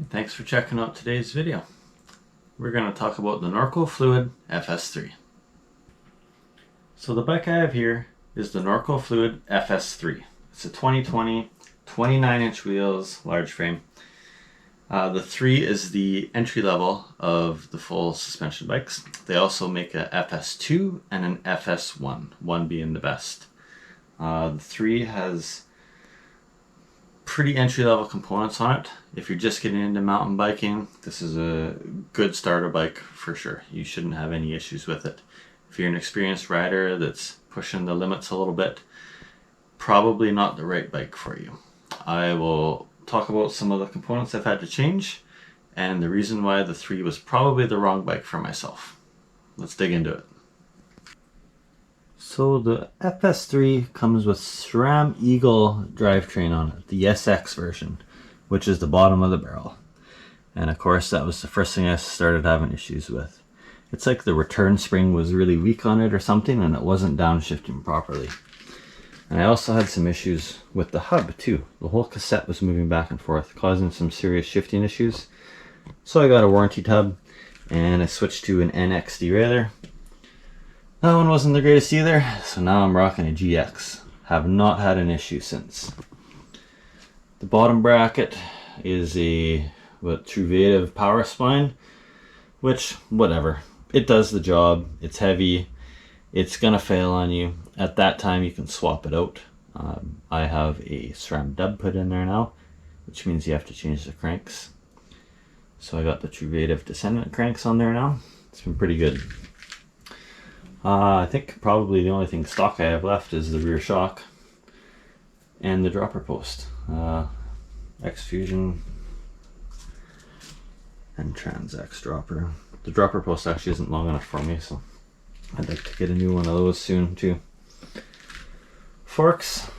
Thanks for checking out today's video. We're going to talk about the Norco Fluid FS3. So the bike I have here is the Norco Fluid FS3. It's a 2020, 29-inch wheels, large frame. The 3 is the entry level of the full suspension bikes. They also make a FS2 and an FS1, one being the best. The 3 has pretty entry-level components on it. If you're just getting into mountain biking, this is a good starter bike for sure. You shouldn't have any issues with it. If you're an experienced rider that's pushing the limits a little bit, probably not the right bike for you. I will talk about some of the components I've had to change and the reason why the 3 was probably the wrong bike for myself. Let's dig into it. So the FS3 comes with SRAM Eagle drivetrain on it, the SX version, which is the bottom of the barrel. And of course that was the first thing I started having issues with. It's like the return spring was really weak on it or something, and it wasn't downshifting properly. And I also had some issues with the hub too. The whole cassette was moving back and forth, causing some serious shifting issues. So I got a warranty tub and I switched to an NX derailleur. That one wasn't the greatest either, so now I'm rocking a GX. Have not had an issue since. The bottom bracket is a Truvative power spline, which, whatever. It does the job. It's heavy. It's gonna fail on you. At that time you can swap it out. I have a SRAM dub put in there now, which means you have to change the cranks. So I got the Truvative descendant cranks on there now. It's been pretty good. I think probably the only thing stock I have left is the rear shock and the dropper post. X-Fusion and Trans-X dropper. The dropper post actually isn't long enough for me, so I'd like to get a new one of those soon too. Forks.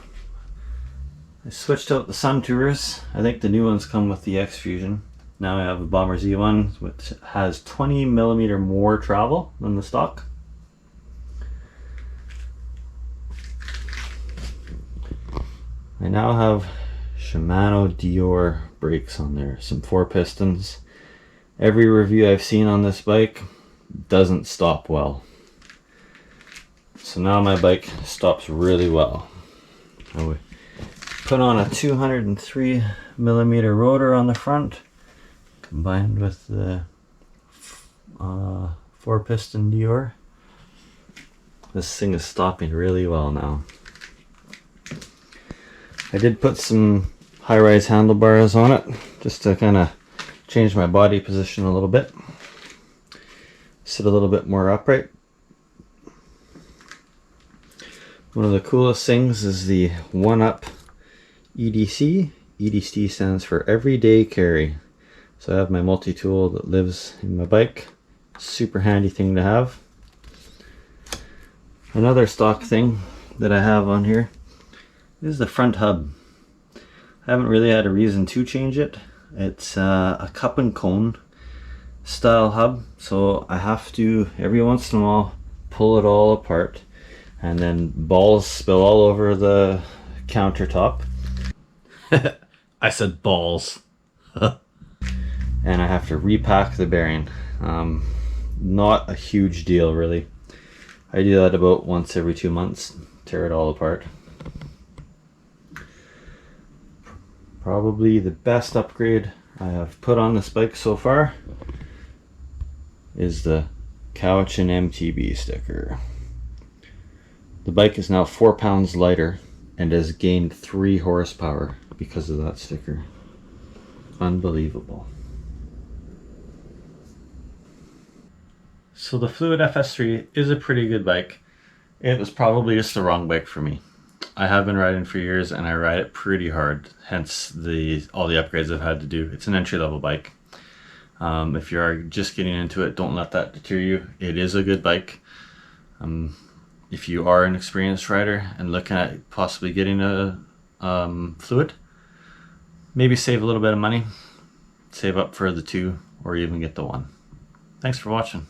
I switched out the Sun Tours. I think the new ones come with the X-Fusion. Now I have a Bomber Z1, which has 20mm more travel than the stock. I now have Shimano Dior brakes on there, some 4 pistons. Every review I've seen on this bike doesn't stop well. So now my bike stops really well. I put on a 203mm rotor on the front, combined with the 4 piston Dior. This thing is stopping really well now. I did put some high-rise handlebars on it just to kind of change my body position a little bit. Sit a little bit more upright. One of the coolest things is the 1UP EDC. EDC stands for Everyday Carry. So I have my multi-tool that lives in my bike. Super handy thing to have. Another stock thing that I have on here is the front hub. I haven't really had a reason to change it. It's a cup and cone style hub, so I have to every once in a while pull it all apart, and then balls spill all over the countertop. I said balls. And I have to repack the bearing. Not a huge deal really. I do that about once every 2 months, tear it all apart. Probably the best upgrade I have put on this bike so far is the Cowichan MTB sticker. The bike is now 4 pounds lighter and has gained 3 horsepower because of that sticker. Unbelievable. So the Fluid FS3 is a pretty good bike. It was probably just the wrong bike for me. I have been riding for years and I ride it pretty hard, hence all the upgrades I've had to do. It's an entry-level bike. If you are just getting into it, don't let that deter you. It is a good bike. If you are an experienced rider and looking at possibly getting a Fluid, maybe save a little bit of money, save up for the 2 or even get the 1. Thanks for watching.